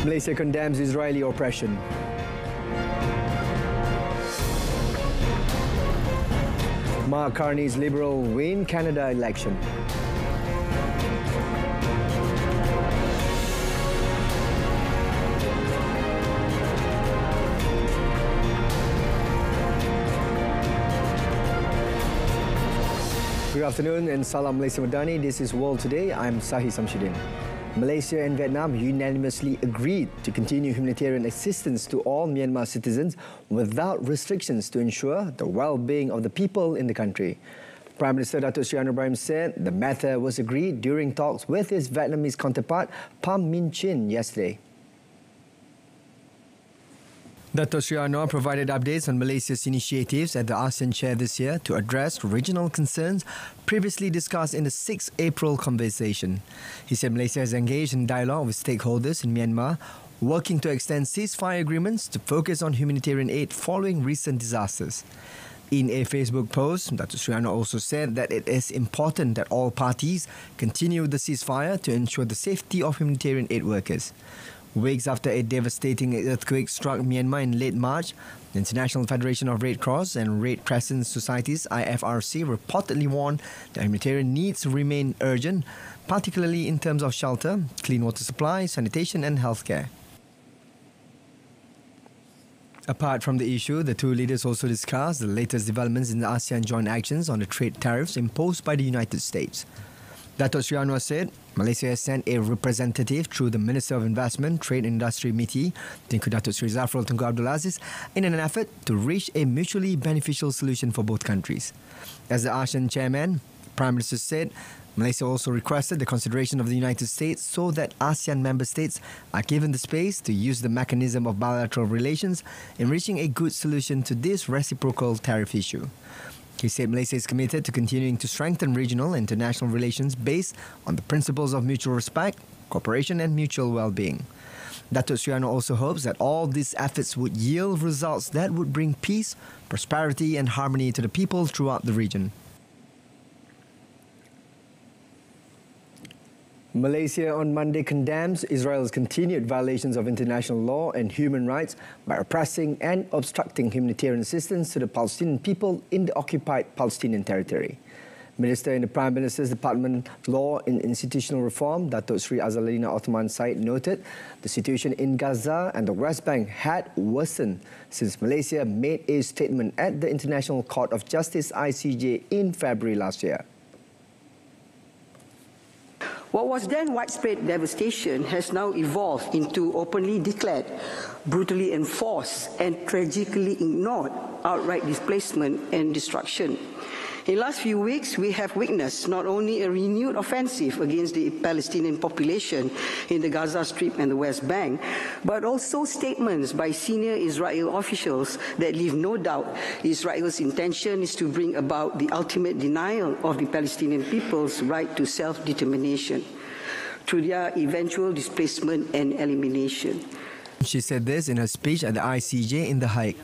Malaysia condemns Israeli oppression. Mark Carney's Liberal win Canada election. Good afternoon and Salam Malaysia Madani. This is World Today. I'm Sudin. Malaysia and Vietnam unanimously agreed to continue humanitarian assistance to all Myanmar citizens without restrictions to ensure the well-being of the people in the country. Prime Minister Datuk Seri Anwar Ibrahim said the matter was agreed during talks with his Vietnamese counterpart Pham Minh Chinh yesterday. Datuk Seri Anwar provided updates on Malaysia's initiatives at the ASEAN Chair this year to address regional concerns previously discussed in the 6 April conversation. He said Malaysia has engaged in dialogue with stakeholders in Myanmar, working to extend ceasefire agreements to focus on humanitarian aid following recent disasters. In a Facebook post, Datuk Seri Anwar also said that it is important that all parties continue the ceasefire to ensure the safety of humanitarian aid workers. Weeks after a devastating earthquake struck Myanmar in late March, the International Federation of Red Cross and Red Crescent Societies (IFRC) reportedly warned that humanitarian needs remain urgent, particularly in terms of shelter, clean water supply, sanitation and healthcare. Apart from the issue, the two leaders also discussed the latest developments in the ASEAN joint actions on the trade tariffs imposed by the United States. Datuk Seri Anwar said Malaysia has sent a representative through the Minister of Investment, Trade and Industry MITI, Tengku Datuk Seri Zafrul Tunku Abdul Aziz, in an effort to reach a mutually beneficial solution for both countries. As the ASEAN chairman, the Prime Minister said Malaysia also requested the consideration of the United States so that ASEAN member states are given the space to use the mechanism of bilateral relations in reaching a good solution to this reciprocal tariff issue. He said Malaysia is committed to continuing to strengthen regional and international relations based on the principles of mutual respect, cooperation and mutual well-being. Datuk Seri Anwar also hopes that all these efforts would yield results that would bring peace, prosperity and harmony to the people throughout the region. Malaysia on Monday condemns Israel's continued violations of international law and human rights by oppressing and obstructing humanitarian assistance to the Palestinian people in the occupied Palestinian territory. Minister in the Prime Minister's Department Law and Institutional Reform, Datuk Sri Azalina Othman Said, noted the situation in Gaza and the West Bank had worsened since Malaysia made a statement at the International Court of Justice (ICJ) in February last year. What was then widespread devastation has now evolved into openly declared, brutally enforced and tragically ignored outright displacement and destruction. In the last few weeks, we have witnessed not only a renewed offensive against the Palestinian population in the Gaza Strip and the West Bank, but also statements by senior Israel officials that leave no doubt Israel's intention is to bring about the ultimate denial of the Palestinian people's right to self-determination through their eventual displacement and elimination. She said this in her speech at the ICJ in The Hague.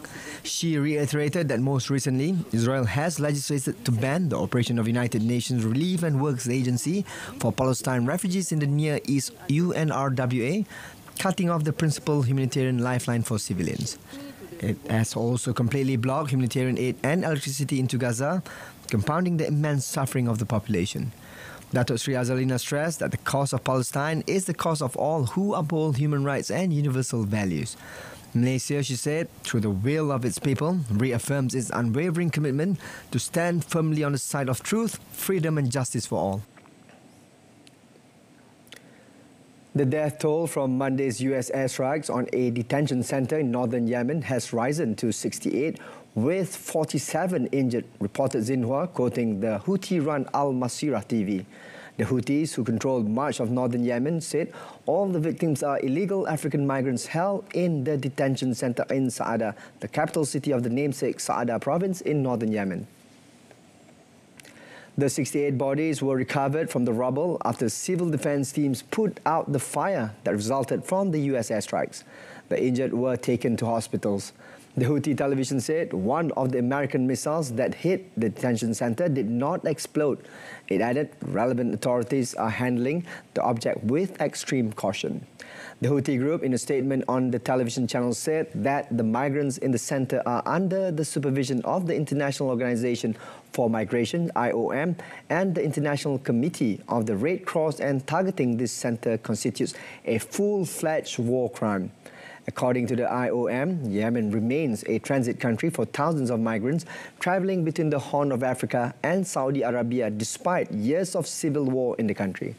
She reiterated that most recently, Israel has legislated to ban the operation of United Nations Relief and Works Agency for Palestine refugees in the Near East UNRWA, cutting off the principal humanitarian lifeline for civilians. It has also completely blocked humanitarian aid and electricity into Gaza, compounding the immense suffering of the population. Datuk Sri Azalina stressed that the cause of Palestine is the cause of all who uphold human rights and universal values. Malaysia, she said, through the will of its people, reaffirms its unwavering commitment to stand firmly on the side of truth, freedom and justice for all. The death toll from Monday's US airstrikes on a detention center in northern Yemen has risen to 68, with 47 injured, reported Xinhua, quoting the Houthi-run Al Masirah TV. The Houthis, who control much of northern Yemen, said all the victims are illegal African migrants held in the detention center in Saada, the capital city of the namesake Saada province in northern Yemen. The 68 bodies were recovered from the rubble after civil defense teams put out the fire that resulted from the US airstrikes. The injured were taken to hospitals. The Houthi television said one of the American missiles that hit the detention center did not explode. It added relevant authorities are handling the object with extreme caution. The Houthi group, in a statement on the television channel, said that the migrants in the center are under the supervision of the International Organization for Migration, IOM, and the International Committee of the Red Cross, and targeting this center constitutes a full-fledged war crime. According to the IOM, Yemen remains a transit country for thousands of migrants traveling between the Horn of Africa and Saudi Arabia despite years of civil war in the country.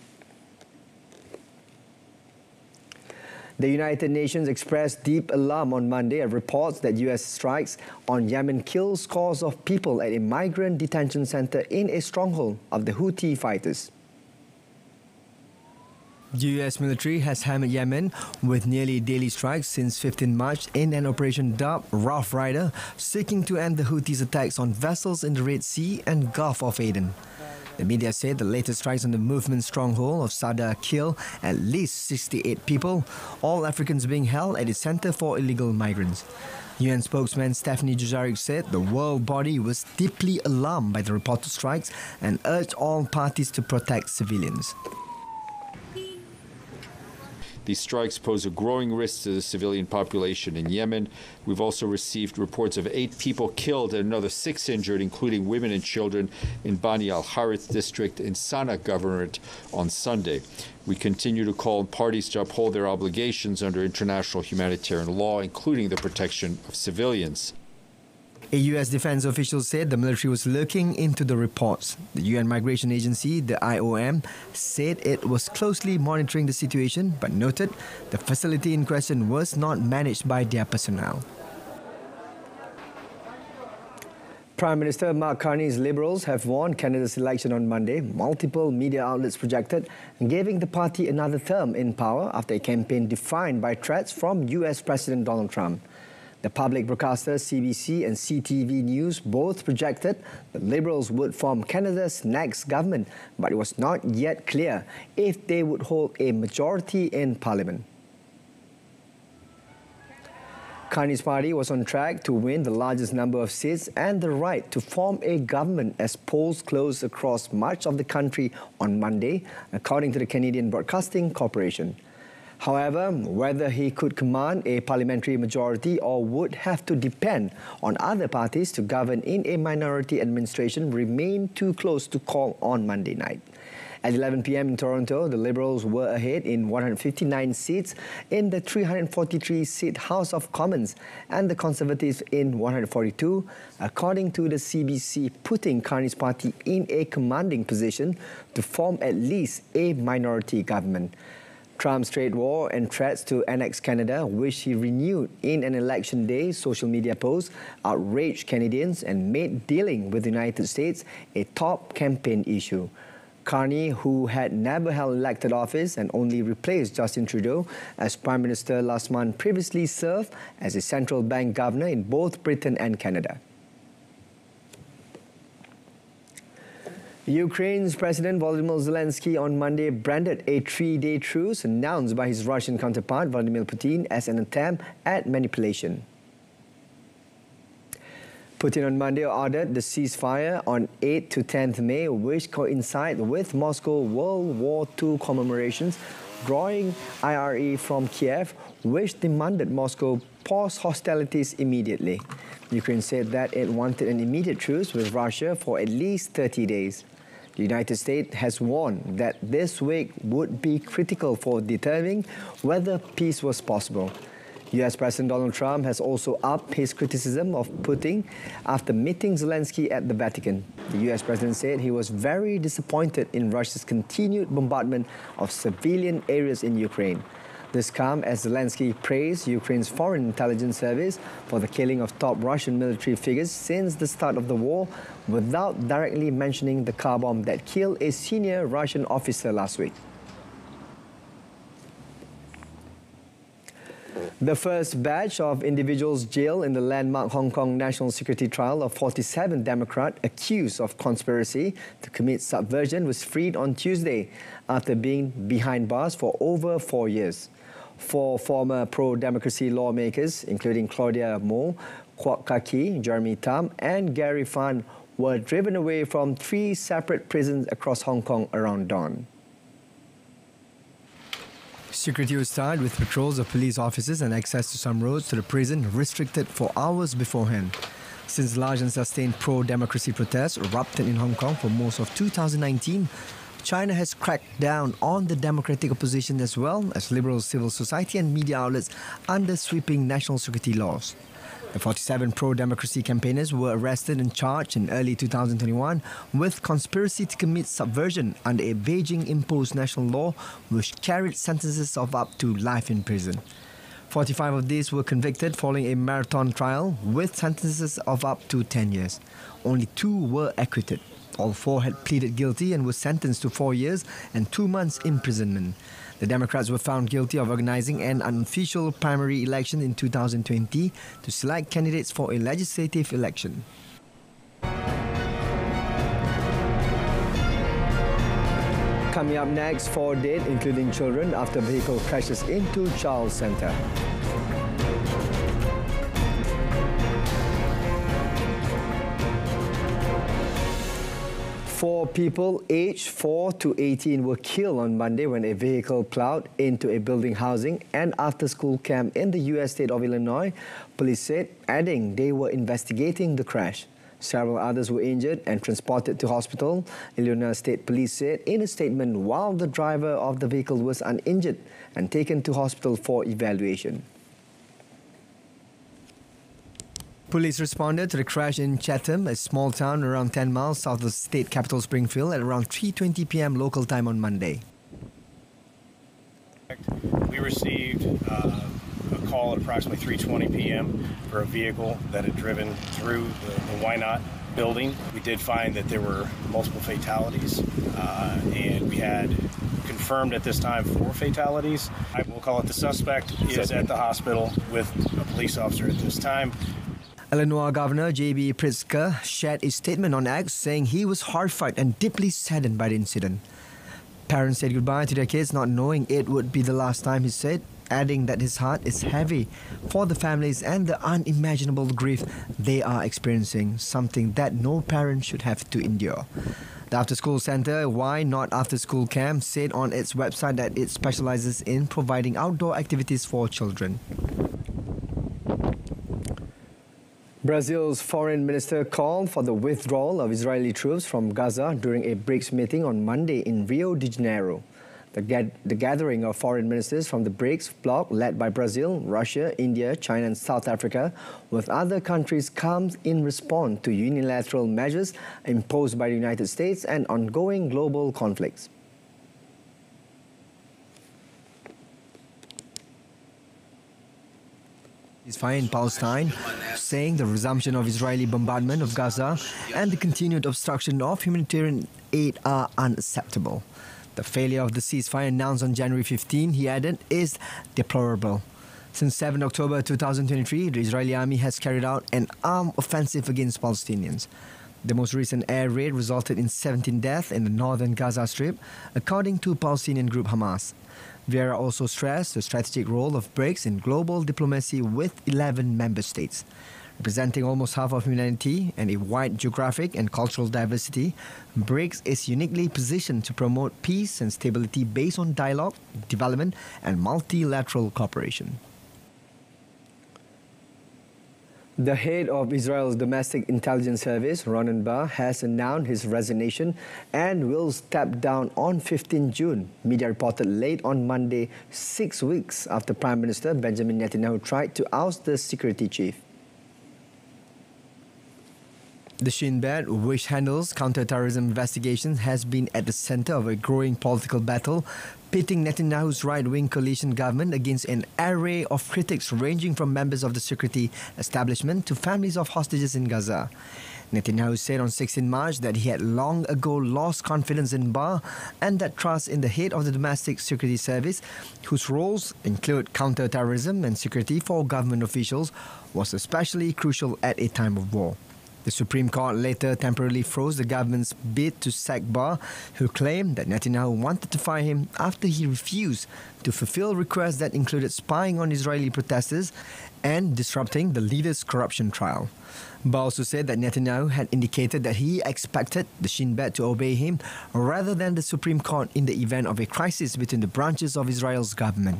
The United Nations expressed deep alarm on Monday at reports that US strikes on Yemen killed scores of people at a migrant detention center in a stronghold of the Houthi fighters. The US military has hammered Yemen with nearly daily strikes since 15 March in an operation dubbed Rough Rider, seeking to end the Houthis' attacks on vessels in the Red Sea and Gulf of Aden. The media said the latest strikes on the movement's stronghold of Sada killed at least 68 people, all Africans being held at a center for illegal migrants. UN spokesman Stephanie Dujarric said the world body was deeply alarmed by the reported strikes and urged all parties to protect civilians. These strikes pose a growing risk to the civilian population in Yemen. We've also received reports of 8 people killed and another 6 injured, including women and children, in Bani al-Harith district in Sana'a governorate on Sunday. We continue to call on parties to uphold their obligations under international humanitarian law, including the protection of civilians. A US defense official said the military was looking into the reports. The UN Migration Agency, the IOM, said it was closely monitoring the situation, but noted the facility in question was not managed by their personnel. Prime Minister Mark Carney's Liberals have won Canada's election on Monday, multiple media outlets projected, giving the party another term in power after a campaign defined by threats from US President Donald Trump. The public broadcaster CBC and CTV News both projected the Liberals would form Canada's next government, but it was not yet clear if they would hold a majority in Parliament. Carney's party was on track to win the largest number of seats and the right to form a government as polls closed across much of the country on Monday, according to the Canadian Broadcasting Corporation. However, whether he could command a parliamentary majority or would have to depend on other parties to govern in a minority administration remained too close to call on Monday night. At 11 p.m. in Toronto, the Liberals were ahead in 159 seats in the 343-seat House of Commons and the Conservatives in 142, according to the CBC, putting Carney's party in a commanding position to form at least a minority government. Trump's trade war and threats to annex Canada, which he renewed in an election day social media post, outraged Canadians and made dealing with the United States a top campaign issue. Carney, who had never held elected office and only replaced Justin Trudeau as Prime Minister last month, previously served as a central bank governor in both Britain and Canada. Ukraine's President Volodymyr Zelensky on Monday branded a 3-day truce announced by his Russian counterpart Vladimir Putin as an attempt at manipulation. Putin on Monday ordered the ceasefire on 8th to 10th May, which coincide with Moscow World War II commemorations, drawing IRA from Kiev, which demanded Moscow pause hostilities immediately. Ukraine said that it wanted an immediate truce with Russia for at least 30 days. The United States has warned that this week would be critical for determining whether peace was possible. US President Donald Trump has also upped his criticism of Putin after meeting Zelensky at the Vatican. The US President said he was very disappointed in Russia's continued bombardment of civilian areas in Ukraine. This comes as Zelensky praised Ukraine's Foreign Intelligence Service for the killing of top Russian military figures since the start of the war, without directly mentioning the car bomb that killed a senior Russian officer last week. The first batch of individuals jailed in the landmark Hong Kong national security trial of 47 Democrats accused of conspiracy to commit subversion was freed on Tuesday after being behind bars for over 4 years. 4 former pro-democracy lawmakers, including Claudia Mo, Kwok Kaki, Jeremy Tam and Gary Fan, were driven away from 3 separate prisons across Hong Kong around dawn. Security was tied with patrols of police officers and access to some roads to the prison restricted for hours beforehand. Since large and sustained pro-democracy protests erupted in Hong Kong for most of 2019, China has cracked down on the democratic opposition as well as liberal civil society and media outlets under sweeping national security laws. The 47 pro-democracy campaigners were arrested and charged in early 2021 with conspiracy to commit subversion under a Beijing-imposed national law which carried sentences of up to life in prison. 45 of these were convicted following a marathon trial with sentences of up to 10 years. Only 2 were acquitted. All 4 had pleaded guilty and were sentenced to 4 years and 2 months imprisonment. The Democrats were found guilty of organising an unofficial primary election in 2020 to select candidates for a legislative election. Coming up next, 4 dead, including children, after vehicle crashes into child centre. Four people aged 4 to 18 were killed on Monday when a vehicle plowed into a building housing and after-school camp in the U.S. state of Illinois, police said, adding they were investigating the crash. Several others were injured and transported to hospital, Illinois State Police said in a statement, while the driver of the vehicle was uninjured and taken to hospital for evaluation. Police responded to the crash in Chatham, a small town around 10 miles south of the state capital Springfield at around 3:20 p.m. local time on Monday. We received a call at approximately 3:20 p.m. for a vehicle that had driven through the Why Not building. We did find that there were multiple fatalities, and we had confirmed at this time 4 fatalities. I will call it the suspect is at the hospital with a police officer at this time. Illinois Governor J.B. Pritzker shared a statement on X saying he was horrified and deeply saddened by the incident. Parents said goodbye to their kids not knowing it would be the last time, he said, adding that his heart is heavy for the families and the unimaginable grief they are experiencing, something that no parent should have to endure. The after-school centre, Why Not After School Camp, said on its website that it specialises in providing outdoor activities for children. Brazil's foreign minister called for the withdrawal of Israeli troops from Gaza during a BRICS meeting on Monday in Rio de Janeiro. The gathering of foreign ministers from the BRICS bloc led by Brazil, Russia, India, China and South Africa with other countries comes in response to unilateral measures imposed by the United States and ongoing global conflicts. Ceasefire in Palestine, saying the resumption of Israeli bombardment of Gaza and the continued obstruction of humanitarian aid are unacceptable. The failure of the ceasefire announced on January 15, he added, is deplorable. Since 7 October 2023, the Israeli army has carried out an armed offensive against Palestinians. The most recent air raid resulted in 17 deaths in the northern Gaza Strip, according to Palestinian group Hamas. Vieira also stressed the strategic role of BRICS in global diplomacy with 11 member states. Representing almost half of humanity and a wide geographic and cultural diversity, BRICS is uniquely positioned to promote peace and stability based on dialogue, development and multilateral cooperation. The head of Israel's domestic intelligence service, Ronen Bar, has announced his resignation and will step down on 15 June. Media reported late on Monday, 6 weeks after Prime Minister Benjamin Netanyahu tried to oust the security chief. The Shin Bet, which handles counter-terrorism investigations, has been at the center of a growing political battle, pitting Netanyahu's right-wing coalition government against an array of critics ranging from members of the security establishment to families of hostages in Gaza. Netanyahu said on 16 March that he had long ago lost confidence in Bar and that trust in the head of the domestic security service, whose roles include counter-terrorism and security for government officials, was especially crucial at a time of war. The Supreme Court later temporarily froze the government's bid to sack Barr, who claimed that Netanyahu wanted to fire him after he refused to fulfill requests that included spying on Israeli protesters and disrupting the leader's corruption trial. Barr also said that Netanyahu had indicated that he expected the Shin Bet to obey him rather than the Supreme Court in the event of a crisis between the branches of Israel's government.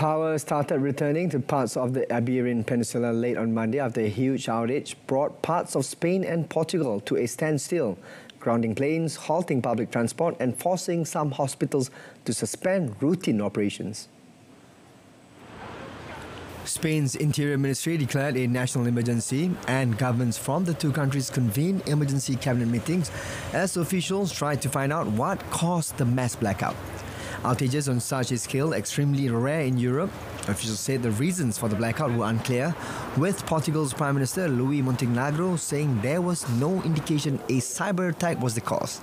Power started returning to parts of the Iberian Peninsula late on Monday after a huge outage brought parts of Spain and Portugal to a standstill, grounding planes, halting public transport and forcing some hospitals to suspend routine operations. Spain's Interior Ministry declared a national emergency and governments from the two countries convened emergency cabinet meetings as officials tried to find out what caused the mass blackout. Outages on such a scale extremely rare in Europe. Officials said the reasons for the blackout were unclear, with Portugal's Prime Minister Luís Montenegro saying there was no indication a cyber attack was the cause.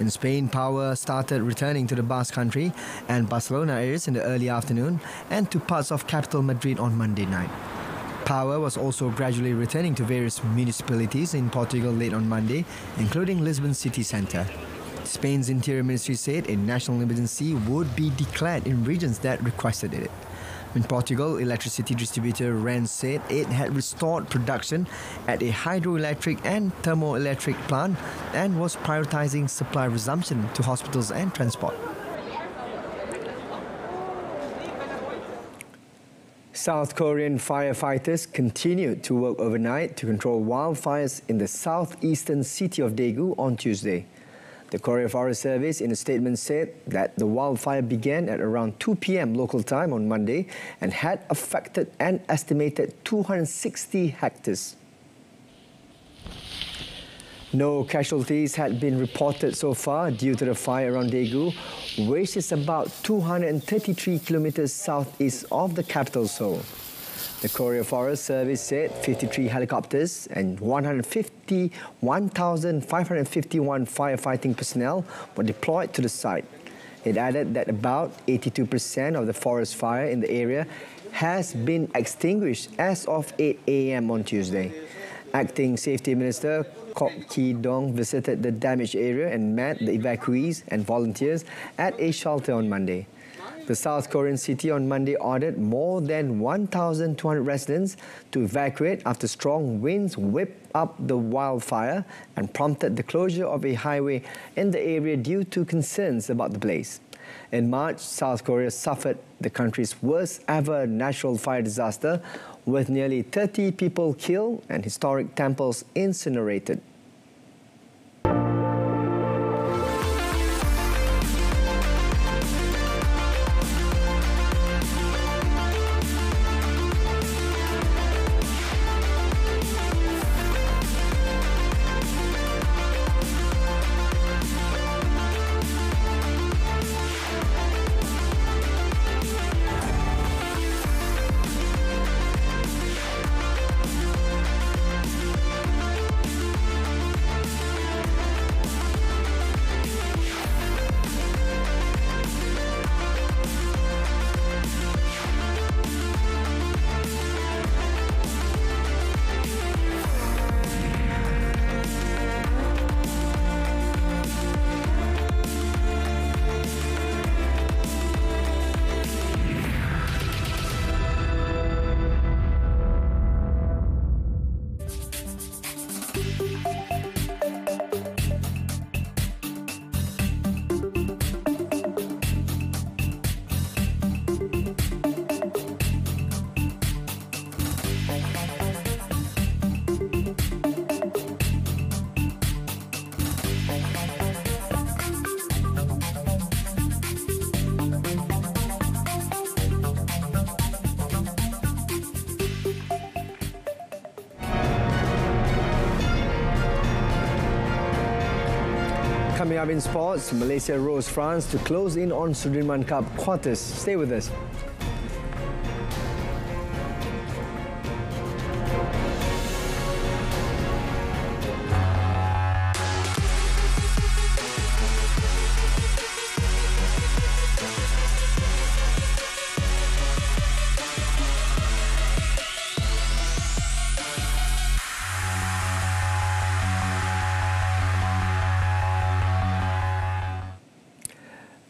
In Spain, power started returning to the Basque Country and Barcelona areas in the early afternoon and to parts of capital Madrid on Monday night. Power was also gradually returning to various municipalities in Portugal late on Monday, including Lisbon city centre. Spain's Interior Ministry said a national emergency would be declared in regions that requested it. In Portugal, electricity distributor REN said it had restored production at a hydroelectric and thermoelectric plant and was prioritising supply resumption to hospitals and transport. South Korean firefighters continued to work overnight to control wildfires in the southeastern city of Daegu on Tuesday. The Korea Forest Service in a statement said that the wildfire began at around 2 p.m. local time on Monday and had affected an estimated 260 hectares. No casualties had been reported so far due to the fire around Daegu, which is about 233 kilometers southeast of the capital Seoul. The Korea Forest Service said 53 helicopters and 151,551 firefighting personnel were deployed to the site. It added that about 82% of the forest fire in the area has been extinguished as of 8 a.m. on Tuesday. Acting Safety Minister Kok Ki-dong visited the damaged area and met the evacuees and volunteers at a shelter on Monday. The South Korean city on Monday ordered more than 1,200 residents to evacuate after strong winds whipped up the wildfire and prompted the closure of a highway in the area due to concerns about the blaze. In March, South Korea suffered the country's worst ever natural fire disaster, with nearly 30 people killed and historic temples incinerated. Coming up in sports, Malaysia rose France to close in on Sudin Cup quarters. Stay with us.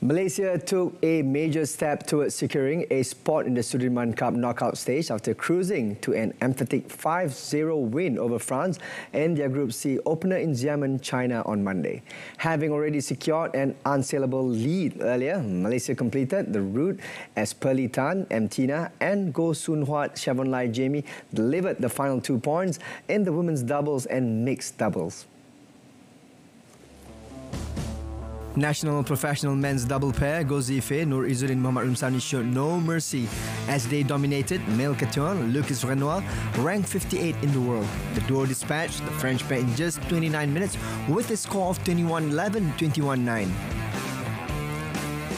Malaysia took a major step towards securing a spot in the Sudin Cup knockout stage after cruising to an emphatic 5-0 win over France in their Group C opener in Yemen, China on Monday. Having already secured an unsaleable lead earlier, Malaysia completed the route as Perli Tan, Tina and Goh Soon Huat, Siavon Lai Jamie delivered the final 2 points in the women's doubles and mixed doubles. National professional men's double pair Gozife, Nur Izzuddin Muhammad Rumsani showed no mercy as they dominated male Catuan Lucas Renoir, ranked 58 in the world. The duo dispatched the French pair in just 29 minutes with a score of 21-11, 21-9.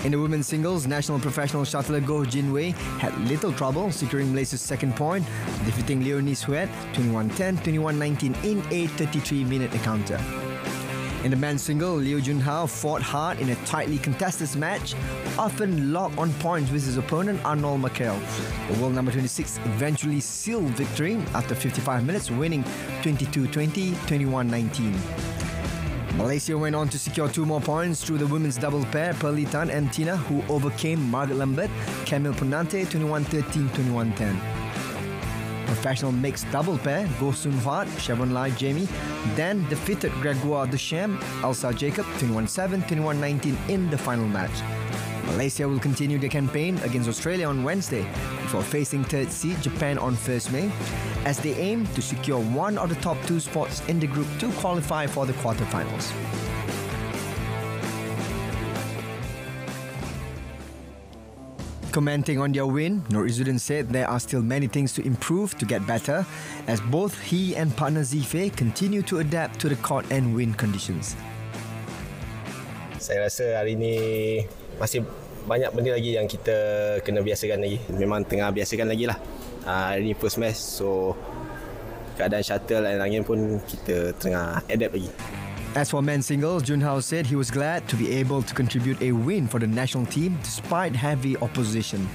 In the women's singles, national professional shuttler Goh Jinwei had little trouble securing Malaysia's second point, defeating Leonie Sweat 21-10, 21-19 in a 33-minute encounter. In the men's single, Liu Junhao fought hard in a tightly contested match, often locked on points with his opponent Arnold Makel. The world number 26 eventually sealed victory after 55 minutes, winning 22-20, 21-19. Malaysia went on to secure 2 more points through the women's double pair, Perli Tan and Tina, who overcame Margaret Lambert, Camille Punante 21-13, 21-10. Professional mixed double pair, Goh Soon Huat, Siavon Lai Jamie, then defeated Gregoire Duchamp, Elsa Jacob 21-7, 21-19 in the final match. Malaysia will continue their campaign against Australia on Wednesday before facing third seed Japan on 1st May as they aim to secure one of the top 2 spots in the group to qualify for the quarterfinals. Commenting on their win, Nur Izzuddin said there are still many things to improve to get better as both he and partner Zife continue to adapt to the court and win conditions. Saya rasa hari ini masih banyak benda lagi yang kita kena biasakan lagi. Memang tengah biasakan lagi lah. Hari ini first match, so keadaan shuttle dan angin pun kita tengah adapt lagi. As for men's singles, Junhao said he was glad to be able to contribute a win for the national team despite heavy opposition.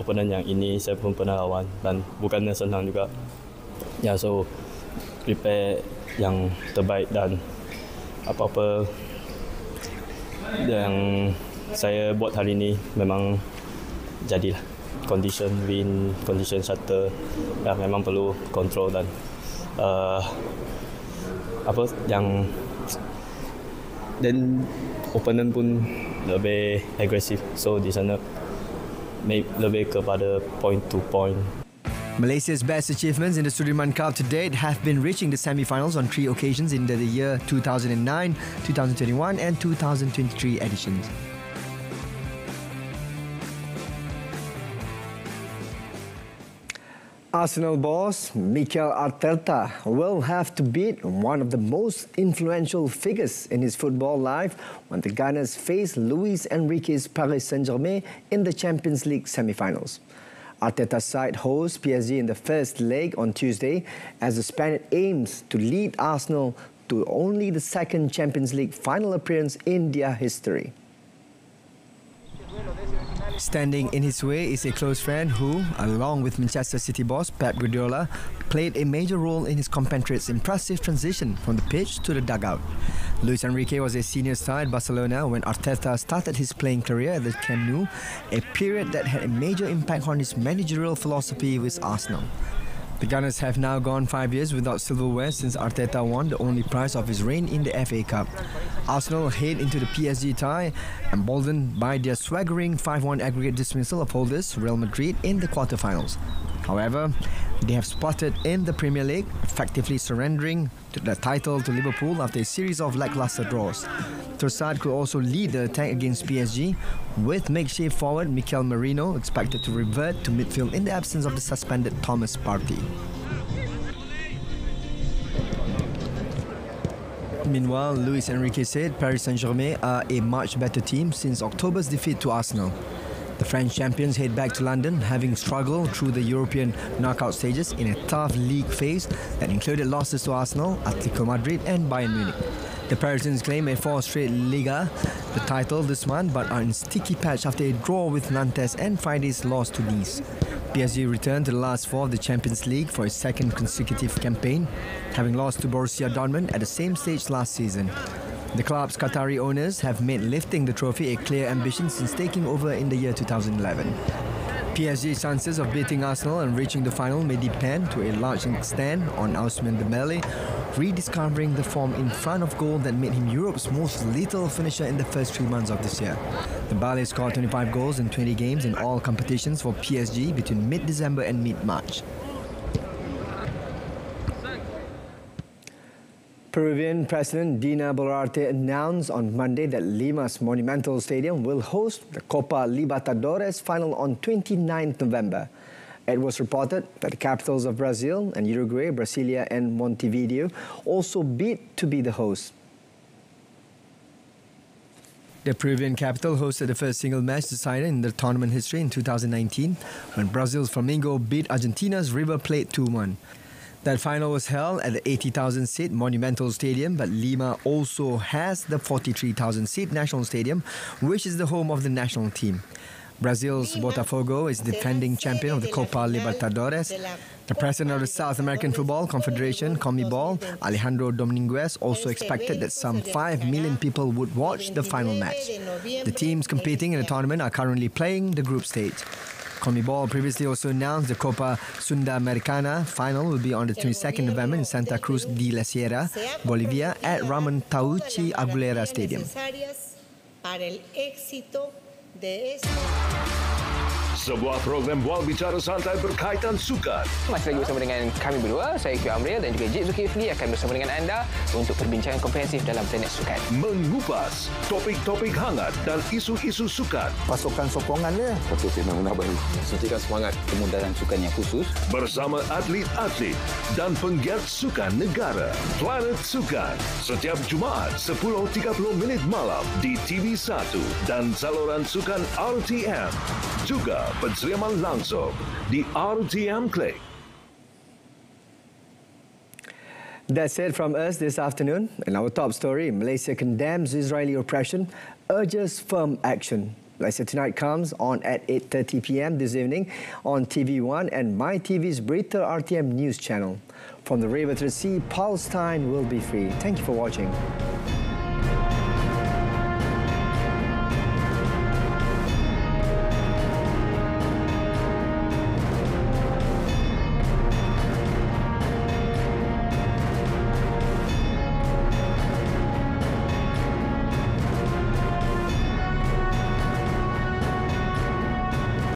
Opponent yang ini saya pun pernah lawan dan bukannya senang juga. Ya, so prepare yang terbaik dan apa-apa yang saya buat hari ini memang jadilah. Condition win, condition shuttle, ya memang perlu control dan apa yang dan opponent pun lebih agresif, so di sana lebih kepada point to point. Malaysia's best achievements in the Sudin Cup to date have been reaching the semi-finals on 3 occasions in the year 2009, 2021 and 2023 editions. Arsenal boss Mikel Arteta will have to beat one of the most influential figures in his football life when the Gunners face Luis Enrique's Paris Saint-Germain in the Champions League semi-finals. Arteta's side hosts PSG in the first leg on Tuesday as the Spaniard aims to lead Arsenal to only the second Champions League final appearance in their history. Standing in his way is a close friend who, along with Manchester City boss Pep Guardiola, played a major role in his compatriots' impressive transition from the pitch to the dugout. Luis Enrique was a senior star at Barcelona when Arteta started his playing career at the Camp Nou, a period that had a major impact on his managerial philosophy with Arsenal. The Gunners have now gone 5 years without silverware since Arteta won the only prize of his reign in the FA Cup. Arsenal head into the PSG tie, emboldened by their swaggering 5-1 aggregate dismissal of holders Real Madrid in the quarterfinals. However, they have spotted in the Premier League, effectively surrendering the title to Liverpool after a series of lackluster draws. Trossard could also lead the attack against PSG, with makeshift forward Mikel Merino expected to revert to midfield in the absence of the suspended Thomas Partey. Meanwhile, Luis Enrique said Paris Saint-Germain are a much better team since October's defeat to Arsenal. The French champions head back to London, having struggled through the European knockout stages in a tough league phase that included losses to Arsenal, Atletico Madrid and Bayern Munich. The Parisians claim a 4th straight Liga, the title this month, but are in sticky patch after a draw with Nantes and Friday's loss to Nice. PSG returned to the last 4 of the Champions League for a second consecutive campaign, having lost to Borussia Dortmund at the same stage last season. The club's Qatari owners have made lifting the trophy a clear ambition since taking over in the year 2011. PSG's chances of beating Arsenal and reaching the final may depend to a large extent on Ousmane Dembele rediscovering the form in front of goal that made him Europe's most lethal finisher in the first 3 months of this year. Dembele scored 25 goals in 20 games in all competitions for PSG between mid-December and mid-March. Peruvian President Dina Boluarte announced on Monday that Lima's Monumental Stadium will host the Copa Libertadores final on 29th November. It was reported that the capitals of Brazil and Uruguay, Brasilia and Montevideo also bid to be the host. The Peruvian capital hosted the first single match decided in the tournament history in 2019 when Brazil's Flamengo beat Argentina's River Plate 2-1. That final was held at the 80,000-seat Monumental Stadium, but Lima also has the 43,000-seat National Stadium, which is the home of the national team. Brazil's Botafogo is defending champion of the Copa Libertadores. The president of the South American Football Confederation, CONMEBOL, Alejandro Dominguez, also expected that some 5 million people would watch the final match. The teams competing in the tournament are currently playing the group stage. CONMEBOL previously also announced the Copa Sudamericana final will be on the 22nd November in Santa Cruz de la Sierra, Bolivia at Ramon Tauchi Aguilera Stadium. Sebuah program bual bicara santai berkaitan sukan. Masih lagi bersama dengan kami berdua, saya Q Amril dan juga Jik Zulkifli akan bersama dengan anda untuk perbincangan komprehensif dalam planet sukan. Mengupas topik-topik hangat dan isu-isu sukan. Pasukan sokongan dia. Satu fenomena baru. Suntikan semangat kemudahan sukan yang khusus. Bersama atlet-atlet dan penggiat sukan negara. Planet Sukan. Setiap Jumaat 10.30 malam di TV1 dan saluran sukan RTM. Juga penceriaman langsung di RTM Click. That's it from us this afternoon. In our top story, Malaysia condemns Israeli oppression, urges firm action. Malaysia Tonight comes on at 8:30 p.m. this evening on TV1 and MyTV's Berita RTM news channel. From the river to the sea, Palestine will be free. Thank you for watching.